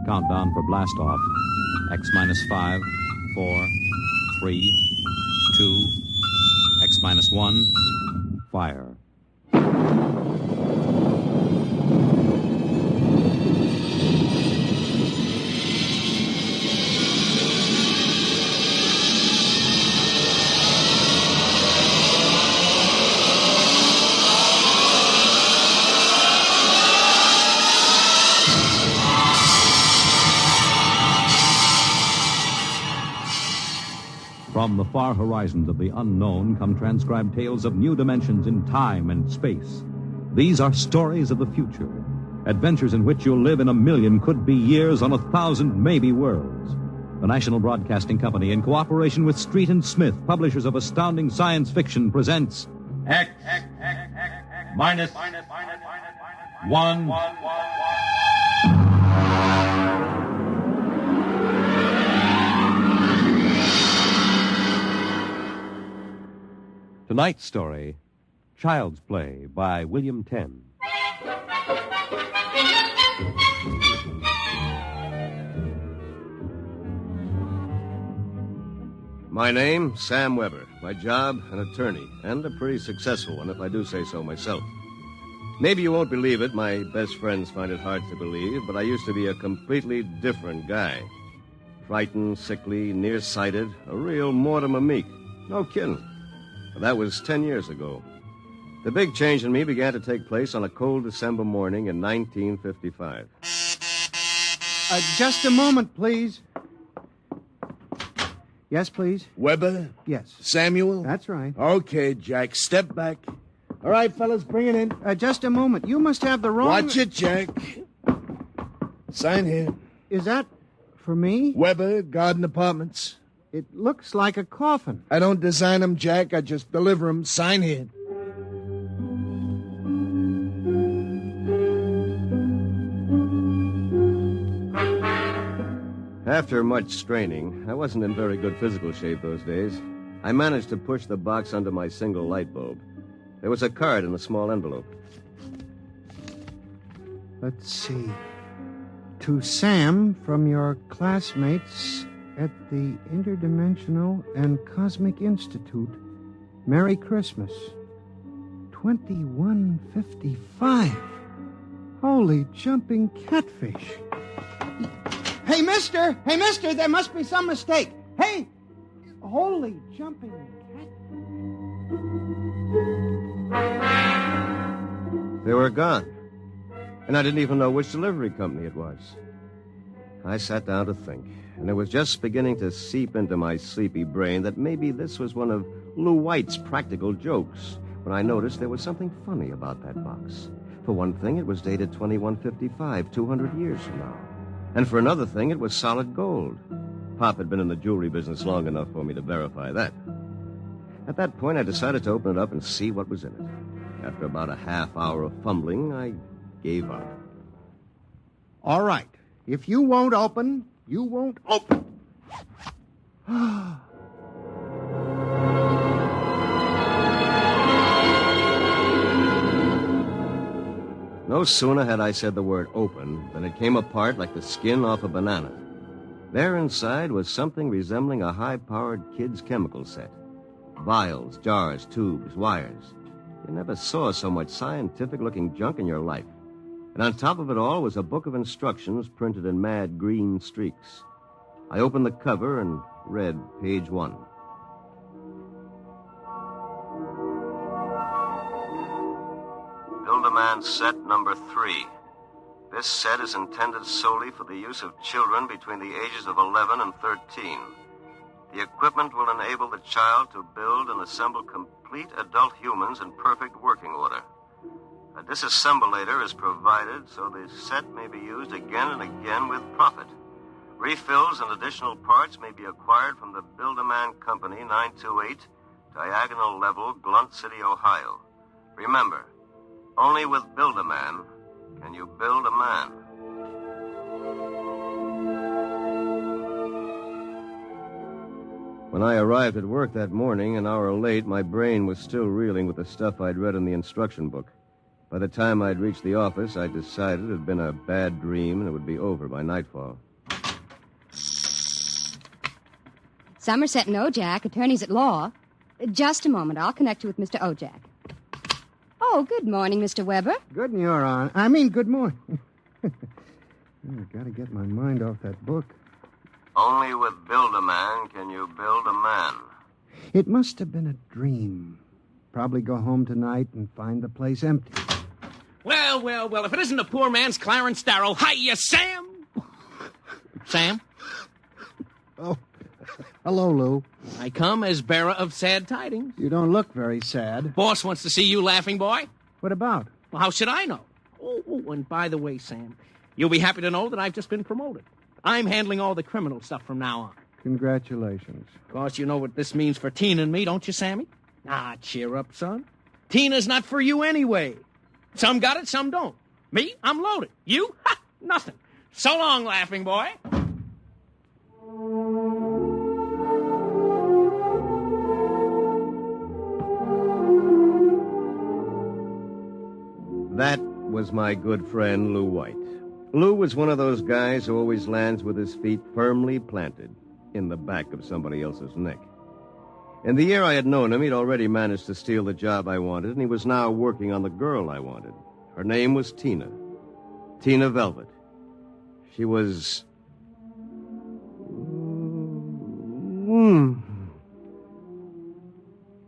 Countdown for blast off. X minus 5, 4, 3, 2, X minus 1, fire. From the far horizons of the unknown come transcribed tales of new dimensions in time and space. These are stories of the future, adventures in which you'll live in 1,000,000 could-be years on 1,000 maybe worlds. The National Broadcasting Company, in cooperation with Street and Smith, publishers of astounding science fiction, presents X minus 1. Tonight's story, Child's Play by William Tenn. My name, Sam Weber. My job, an attorney, and a pretty successful one, if I do say so myself. Maybe you won't believe it. My best friends find it hard to believe, but I used to be a completely different guy. Frightened, sickly, nearsighted, a real Mortimer Meek. No kidding. But that was 10 years ago. The big change in me began to take place on a cold December morning in 1955. Just a moment, please. Yes, please. Weber? Yes. Samuel? That's right. Okay, Jack, step back. All right, fellas, bring it in. Just a moment. You must have the wrong... Watch it, Jack. Sign here. Is that for me? Weber, Garden Apartments. It looks like a coffin. I don't design them, Jack. I just deliver them. Sign here. After much straining, I wasn't in very good physical shape those days. I managed to push the box under my single light bulb. There was a card in a small envelope. Let's see. To Sam from your classmates at the Interdimensional and Cosmic Institute. Merry Christmas. 2155. Holy jumping catfish. Hey, mister! Hey, mister! There must be some mistake. Hey! Holy jumping catfish. They were gone. And I didn't even know which delivery company it was. I sat down to think, and it was just beginning to seep into my sleepy brain that maybe this was one of Lou White's practical jokes when I noticed there was something funny about that box. For one thing, it was dated 2155, 200 years from now. And for another thing, it was solid gold. Pop had been in the jewelry business long enough for me to verify that. At that point, I decided to open it up and see what was in it. After about a half hour of fumbling, I gave up. All right. If you won't open, you won't open. No sooner had I said the word open than it came apart like the skin off a banana. There inside was something resembling a high-powered kid's chemical set. Vials, jars, tubes, wires. You never saw so much scientific-looking junk in your life. And on top of it all was a book of instructions printed in mad green streaks. I opened the cover and read page 1. Build-A-Man set number 3. This set is intended solely for the use of children between the ages of 11 and 13. The equipment will enable the child to build and assemble complete adult humans in perfect working order. A disassemblator is provided so the set may be used again and again with profit. Refills and additional parts may be acquired from the Build-A-Man Company, 928, Diagonal Level, Blunt City, Ohio. Remember, only with Build-A-Man can you build a man. When I arrived at work that morning, an hour late, my brain was still reeling with the stuff I'd read in the instruction book. By the time I'd reached the office, I decided it had been a bad dream and it would be over by nightfall. Somerset and Ojak, attorneys at law. Just a moment. I'll connect you with Mr. Ojak. Oh, good morning, Mr. Weber. Good morning. I've got to get my mind off that book. Only with Build-A-Man can you build a man. It must have been a dream. Probably go home tonight and find the place empty. Well, if it isn't a poor man's Clarence Darrow. Hiya, Sam! Sam? Oh, hello, Lou. I come as bearer of sad tidings. You don't look very sad. Boss wants to see you, laughing boy. What about? Well, how should I know? Oh, and by the way, Sam, you'll be happy to know that I've just been promoted. I'm handling all the criminal stuff from now on. Congratulations. Of course, you know what this means for Tina and me, don't you, Sammy? Ah, cheer up, son. Tina's not for you anyway. Some got it, some don't. Me, I'm loaded. You? Ha! Nothing. So long, laughing boy. That was my good friend, Lou White. Lou was one of those guys who always lands with his feet firmly planted in the back of somebody else's neck. In the year I had known him, he'd already managed to steal the job I wanted, and he was now working on the girl I wanted. Her name was Tina. Tina Velvet. She was...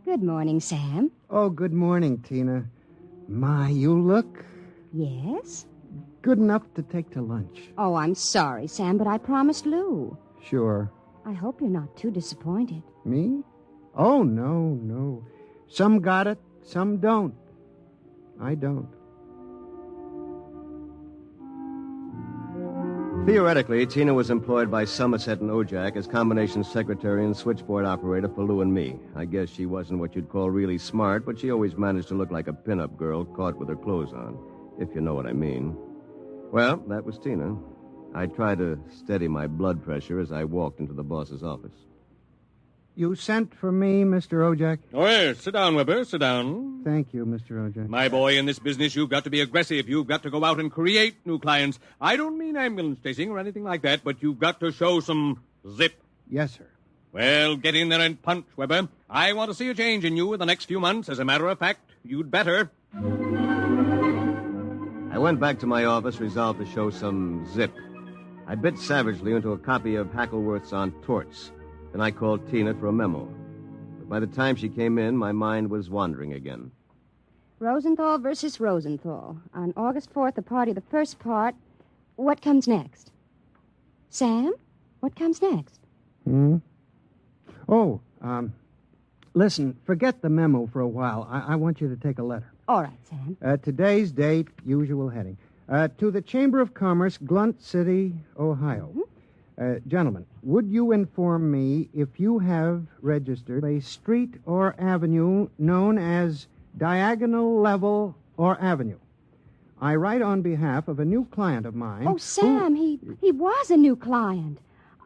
Good morning, Sam. Oh, good morning, Tina. My, you look Yes? good enough to take to lunch. Oh, I'm sorry, Sam, but I promised Lou. Sure. I hope you're not too disappointed. Me? Oh, no. Some got it, some don't. I don't. Theoretically, Tina was employed by Somerset and Ojak as combination secretary and switchboard operator for Lou and me. I guess she wasn't what you'd call really smart, but she always managed to look like a pin-up girl caught with her clothes on, if you know what I mean. Well, that was Tina. I tried to steady my blood pressure as I walked into the boss's office. You sent for me, Mr. Ojak? Oh, yes. Sit down, Weber. Sit down. Thank you, Mr. Ojak. My boy, in this business, you've got to be aggressive. You've got to go out and create new clients. I don't mean ambulance chasing or anything like that, but you've got to show some zip. Yes, sir. Well, get in there and punch, Weber. I want to see a change in you in the next few months. As a matter of fact, you'd better. I went back to my office, resolved to show some zip. I bit savagely into a copy of Hackleworth's On Torts. Then I called Tina for a memo. But by the time she came in, my mind was wandering again. Rosenthal versus Rosenthal. On August 4th, the party, the first part. What comes next? Sam, what comes next? Oh, listen, forget the memo for a while. I want you to take a letter. All right, Sam. Today's date, usual heading. To the Chamber of Commerce, Glunt City, Ohio. Gentlemen, would you inform me if you have registered a street or avenue known as Diagonal Level or Avenue? I write on behalf of a new client of mine. Oh, Sam, he was a new client.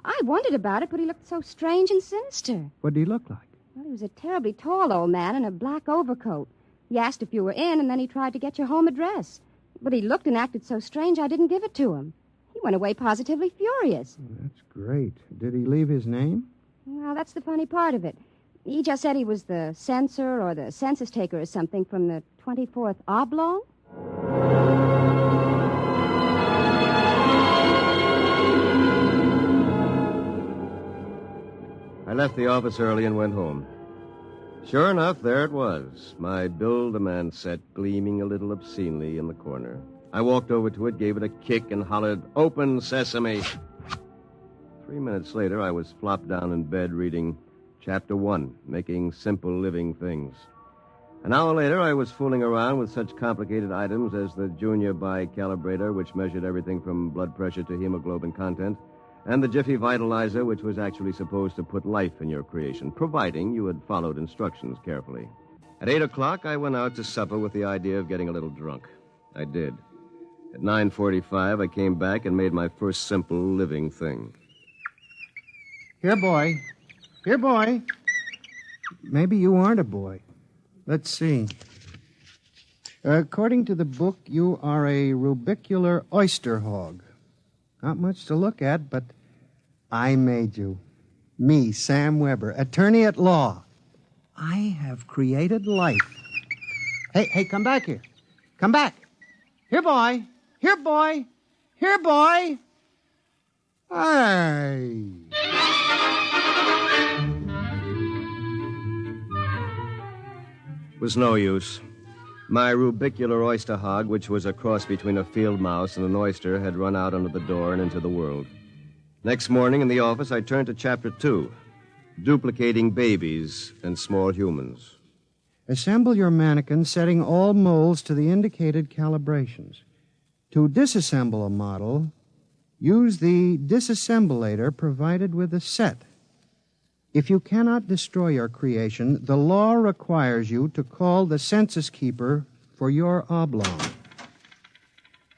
I wondered about it, but he looked so strange and sinister. What did he look like? Well, he was a terribly tall old man in a black overcoat. He asked if you were in, and then he tried to get your home address. But he looked and acted so strange, I didn't give it to him. He went away positively furious. That's great. Did he leave his name? Well, that's the funny part of it. He just said he was the censor or the census taker or something from the 24th Oblong. I left the office early and went home. Sure enough, there it was, my Build-A-Man set gleaming a little obscenely in the corner. I walked over to it, gave it a kick, and hollered, "Open sesame!" 3 minutes later, I was flopped down in bed reading Chapter 1, Making Simple Living Things. An hour later, I was fooling around with such complicated items as the Junior Bicalibrator, which measured everything from blood pressure to hemoglobin content, and the Jiffy Vitalizer, which was actually supposed to put life in your creation, providing you had followed instructions carefully. At 8 o'clock, I went out to supper with the idea of getting a little drunk. I did. At 9:45, I came back and made my first simple living thing. Here, boy. Here, boy. Maybe you aren't a boy. Let's see. According to the book, you are a rubicular oyster hog. Not much to look at, but I made you. Me, Sam Weber, attorney at law. I have created life. Hey, come back here. Come back. Here, boy. Here, boy. Here, boy. Hey. It was no use. My rubicular oyster hog, which was a cross between a field mouse and an oyster, had run out under the door and into the world. Next morning in the office, I turned to Chapter 2, duplicating babies and small humans. Assemble your mannequin, setting all molds to the indicated calibrations. To disassemble a model, use the disassemblator provided with the set. If you cannot destroy your creation, the law requires you to call the census keeper for your oblong.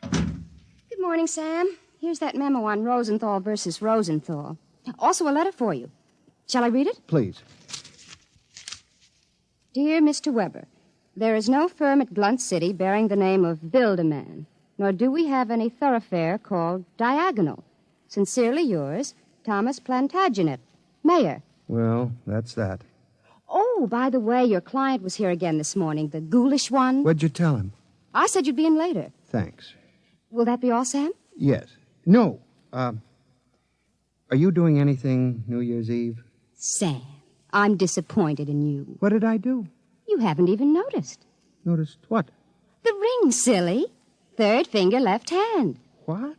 Good morning, Sam. Here's that memo on Rosenthal versus Rosenthal. Also a letter for you. Shall I read it? Please. Dear Mr. Weber, there is no firm at Blunt City bearing the name of Build-A-Man, nor do we have any thoroughfare called Diagonal. Sincerely yours, Thomas Plantagenet, Mayor. Well, that's that. Oh, by the way, your client was here again this morning, the ghoulish one. What'd you tell him? I said you'd be in later. Thanks. Will that be all, Sam? Yes. No. Are you doing anything New Year's Eve? Sam, I'm disappointed in you. What did I do? You haven't even noticed. Noticed what? The ring, silly. Third finger, left hand. What?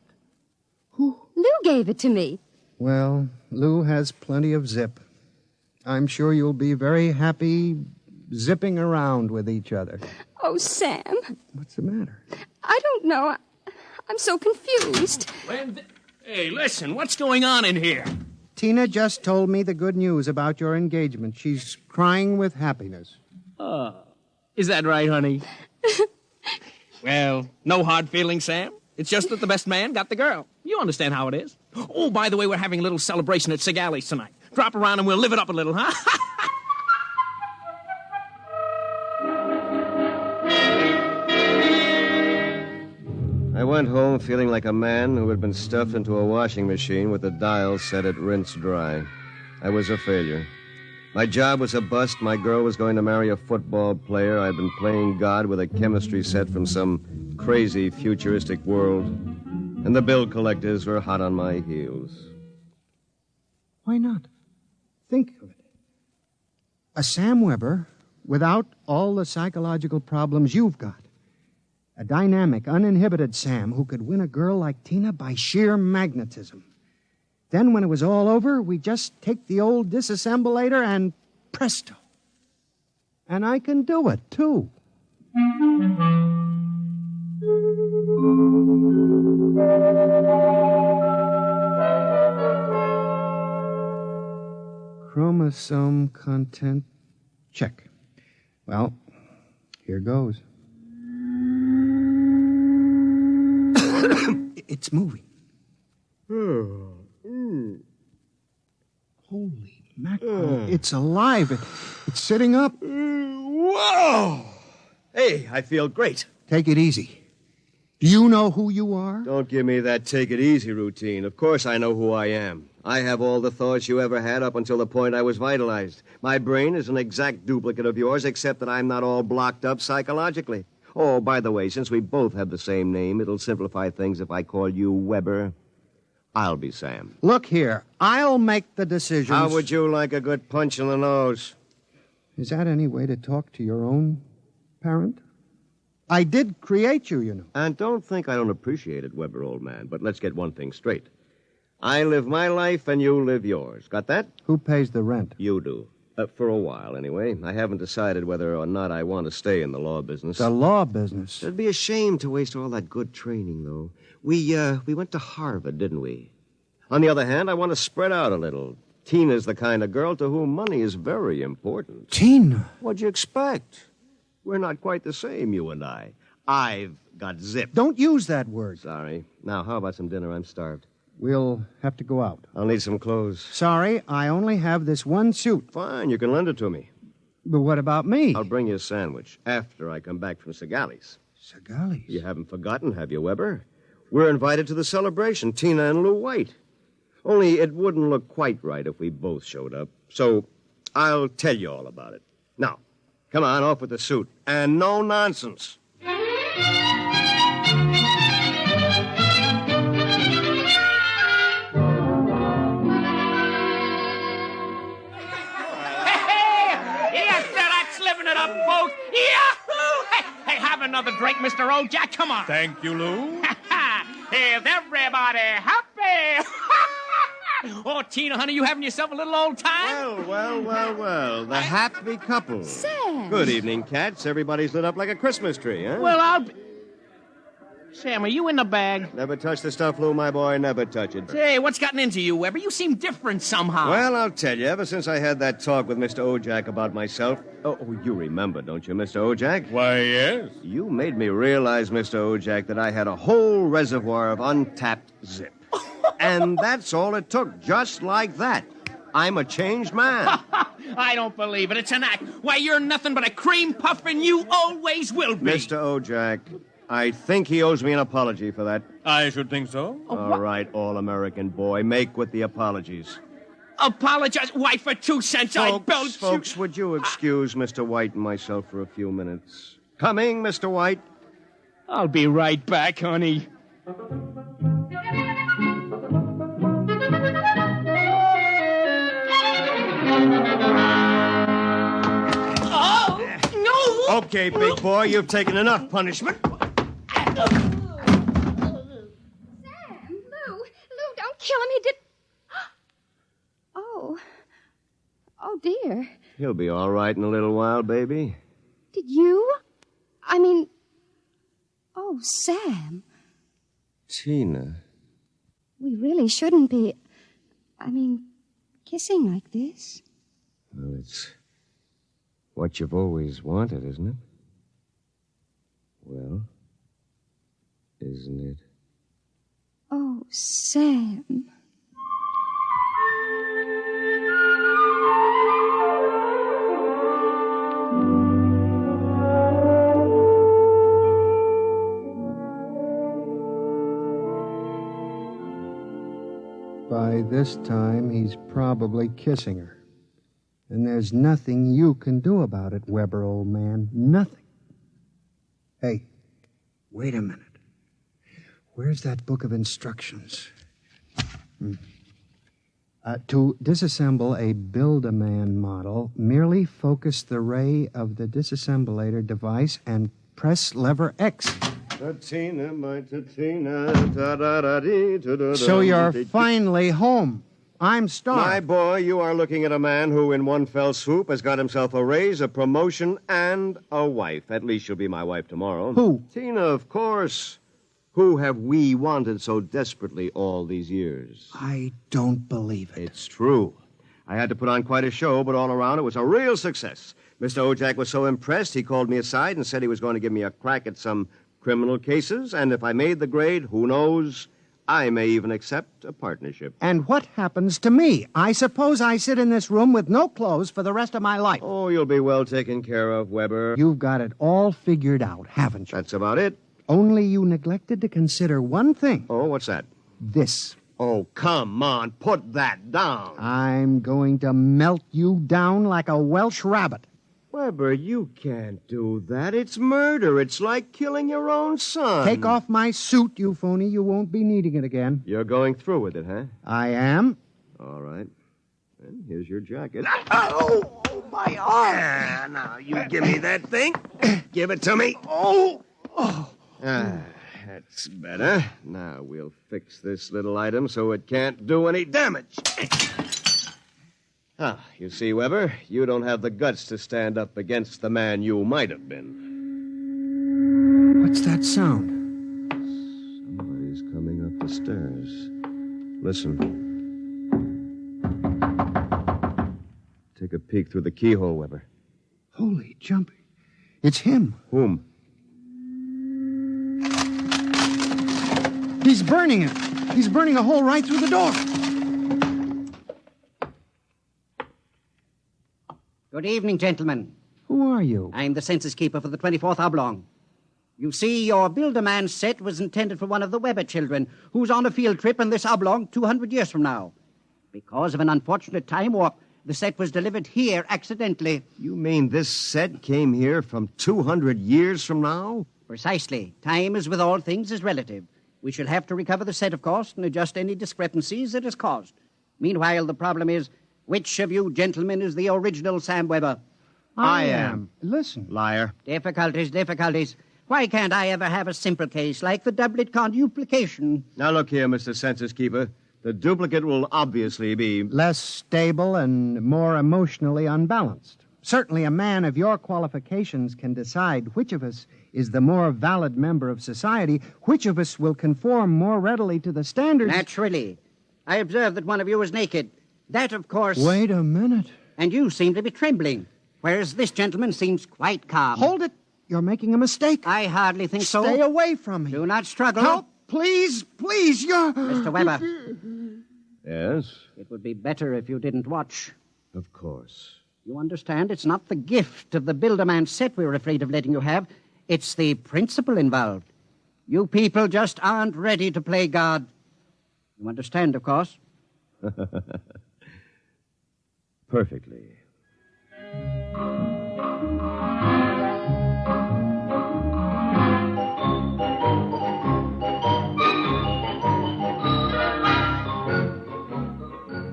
Who? Lou gave it to me. Well, Lou has plenty of zip. I'm sure you'll be very happy zipping around with each other. Oh, Sam. What's the matter? I don't know. I'm so confused. Hey, listen, what's going on in here? Tina just told me the good news about your engagement. She's crying with happiness. Is that right, honey? Well, no hard feelings, Sam. It's just that the best man got the girl. You understand how it is. Oh, by the way, we're having a little celebration at Segali's tonight. Drop around and we'll live it up a little, huh? I went home feeling like a man who had been stuffed into a washing machine with the dial set at rinse dry. I was a failure. My job was a bust. My girl was going to marry a football player. I'd been playing God with a chemistry set from some crazy futuristic world. And the bill collectors were hot on my heels. Why not? Think of it. A Sam Weber without all the psychological problems you've got. A dynamic, uninhibited Sam who could win a girl like Tina by sheer magnetism. Then when it was all over, we just take the old disassemblator and presto. And I can do it, too. Chromosome content check. Well, here goes. It's moving. Holy mackerel. It's alive. It's sitting up. Whoa! Hey, I feel great. Take it easy. Do you know who you are? Don't give me that take it easy routine. Of course I know who I am. I have all the thoughts you ever had up until the point I was vitalized. My brain is an exact duplicate of yours, except that I'm not all blocked up psychologically. Oh, by the way, since we both have the same name, it'll simplify things if I call you Weber. I'll be Sam. Look here. I'll make the decisions. How would you like a good punch in the nose? Is that any way to talk to your own parent? I did create you, you know. And don't think I don't appreciate it, Weber, old man. But let's get one thing straight. I live my life and you live yours. Got that? Who pays the rent? You do. For a while, anyway. I haven't decided whether or not I want to stay in the law business. The law business? It'd be a shame to waste all that good training, though. We went to Harvard, didn't we? On the other hand, I want to spread out a little. Tina's the kind of girl to whom money is very important. Tina? What'd you expect? We're not quite the same, you and I. I've got zip. Don't use that word. Sorry. Now, how about some dinner? I'm starved. We'll have to go out. I'll need some clothes. Sorry, I only have this one suit. Fine, you can lend it to me. But what about me? I'll bring you a sandwich after I come back from Segali's. Segali's? You haven't forgotten, have you, Weber? We're invited to the celebration, Tina and Lou White. Only it wouldn't look quite right if we both showed up. So I'll tell you all about it. Now, come on, off with the suit. And no nonsense. Folks. Yahoo! Hey, have another drink, Mr. Ojack. Come on. Thank you, Lou. Is everybody happy? Oh, Tina, honey, you having yourself a little old time? Well. The happy couple. Sam. Good evening, cats. Everybody's lit up like a Christmas tree, huh? Well, Sam, are you in the bag? Never touch the stuff, Lou, my boy. Never touch it. Hey, what's gotten into you, Weber? You seem different somehow. Well, I'll tell you. Ever since I had that talk with Mr. Ojack about myself... Oh, you remember, don't you, Mr. Ojack? Why, yes. You made me realize, Mr. Ojack, that I had a whole reservoir of untapped zip. And that's all it took, just like that. I'm a changed man. I don't believe it. It's an act. Why, you're nothing but a cream puff, and you always will be. Mr. Ojack, I think he owes me an apology for that. I should think so. All right, all-American boy, make with the apologies. Apologize? Why, for 2 cents I belch you. Folks, would you excuse Mr. White and myself for a few minutes? Coming, Mr. White. I'll be right back, honey. Oh, no! Okay, big boy, you've taken enough punishment. Sam, Lou, don't kill him. He did... Oh, dear. He'll be all right in a little while, baby. Did you? I mean... Oh, Sam. Tina. We really shouldn't be... kissing like this. Well, it's what you've always wanted, isn't it? Well, isn't it? Oh, Sam. By this time, he's probably kissing her. And there's nothing you can do about it, Weber, old man. Nothing. Hey, wait a minute. Where's that book of instructions? To disassemble a Build-A-Man model, merely focus the ray of the disassemblator device and press lever X. Tina, my Tina. So you're finally home. I'm starved. My boy, you are looking at a man who, in one fell swoop, has got himself a raise, a promotion, and a wife. At least she'll be my wife tomorrow. Who? Tina, of course. Who have we wanted so desperately all these years? I don't believe it. It's true. I had to put on quite a show, but all around it was a real success. Mr. Ojack was so impressed, he called me aside and said he was going to give me a crack at some criminal cases, and if I made the grade, who knows, I may even accept a partnership. And what happens to me? I suppose I sit in this room with no clothes for the rest of my life. Oh, you'll be well taken care of, Weber. You've got it all figured out, haven't you? That's about it. Only you neglected to consider one thing. Oh, what's that? This. Oh, come on, put that down. I'm going to melt you down like a Welsh rabbit. Weber, you can't do that. It's murder. It's like killing your own son. Take off my suit, you phony. You won't be needing it again. You're going through with it, huh? I am. All right. Then here's your jacket. Oh, my arm. Now, you give me that thing. Give it to me. That's better. Now, we'll fix this little item so it can't do any damage. You see, Weber, you don't have the guts to stand up against the man you might have been. What's that sound? Somebody's coming up the stairs. Listen. Take a peek through the keyhole, Weber. Holy jumping. It's him. Whom? He's burning it. He's burning a hole right through the door. Good evening, gentlemen. Who are you? I'm the census keeper for the 24th Oblong. You see, your Build-A-Man set was intended for one of the Weber children who's on a field trip in this Oblong 200 years from now. Because of an unfortunate time warp, the set was delivered here accidentally. You mean this set came here from 200 years from now? Precisely. Time, as with all things, is relative. We shall have to recover the set, of course, and adjust any discrepancies it has caused. Meanwhile, the problem is, which of you gentlemen is the original Sam Weber? I am. Listen. Liar. Difficulties. Why can't I ever have a simple case like the doublet conduplication? Now look here, Mr. Census Keeper. The duplicate will obviously be... Less stable and more emotionally unbalanced. Certainly a man of your qualifications can decide which of us is the more valid member of society, which of us will conform more readily to the standards... Naturally. I observe that one of you is naked. That, of course... Wait a minute. And you seem to be trembling, whereas this gentleman seems quite calm. Hold it. You're making a mistake. I hardly think so. Stay away from me. Do not struggle. Help, please, you're... Mr. Weber. Yes? It would be better if you didn't watch. Of course. You understand, it's not the gift of the Build-A-Man set we're afraid of letting you have. It's the principle involved. You people just aren't ready to play God. You understand, of course? Perfectly.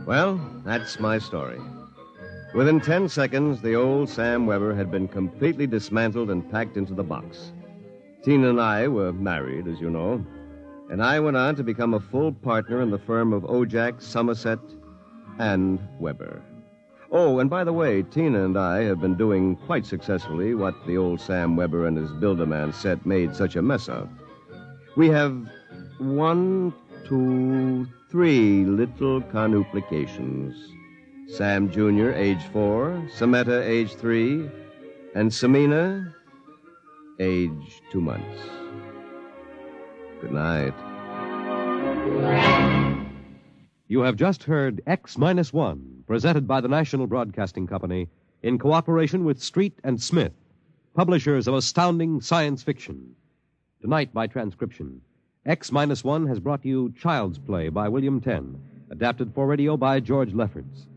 Well, that's my story. Within 10 seconds, the old Sam Weber had been completely dismantled and packed into the box. Tina and I were married, as you know, and I went on to become a full partner in the firm of Ojak, Somerset, and Weber. Oh, and by the way, Tina and I have been doing quite successfully what the old Sam Weber and his Build-A-Man set made such a mess of. We have 1, 2, 3 little carnuplications. Sam Jr., age 4, Samantha, age 3, and Samina, age 2 months. Good night. You have just heard X-1, presented by the National Broadcasting Company in cooperation with Street and Smith, publishers of astounding science fiction. Tonight, by transcription, X-1 has brought you Child's Play by William Tenn, adapted for radio by George Lefferts.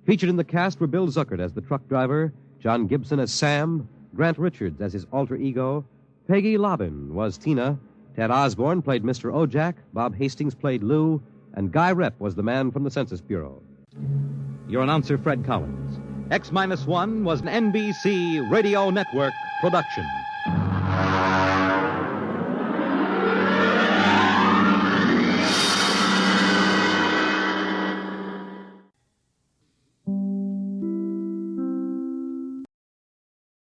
Featured in the cast were Bill Zuckert as the truck driver, John Gibson as Sam, Grant Richards as his alter ego, Peggy Lobbin was Tina, Ted Osborne played Mr. Ojak, Bob Hastings played Lou, and Guy Rep was the man from the Census Bureau. Your announcer, Fred Collins. X-1 was an NBC Radio Network production.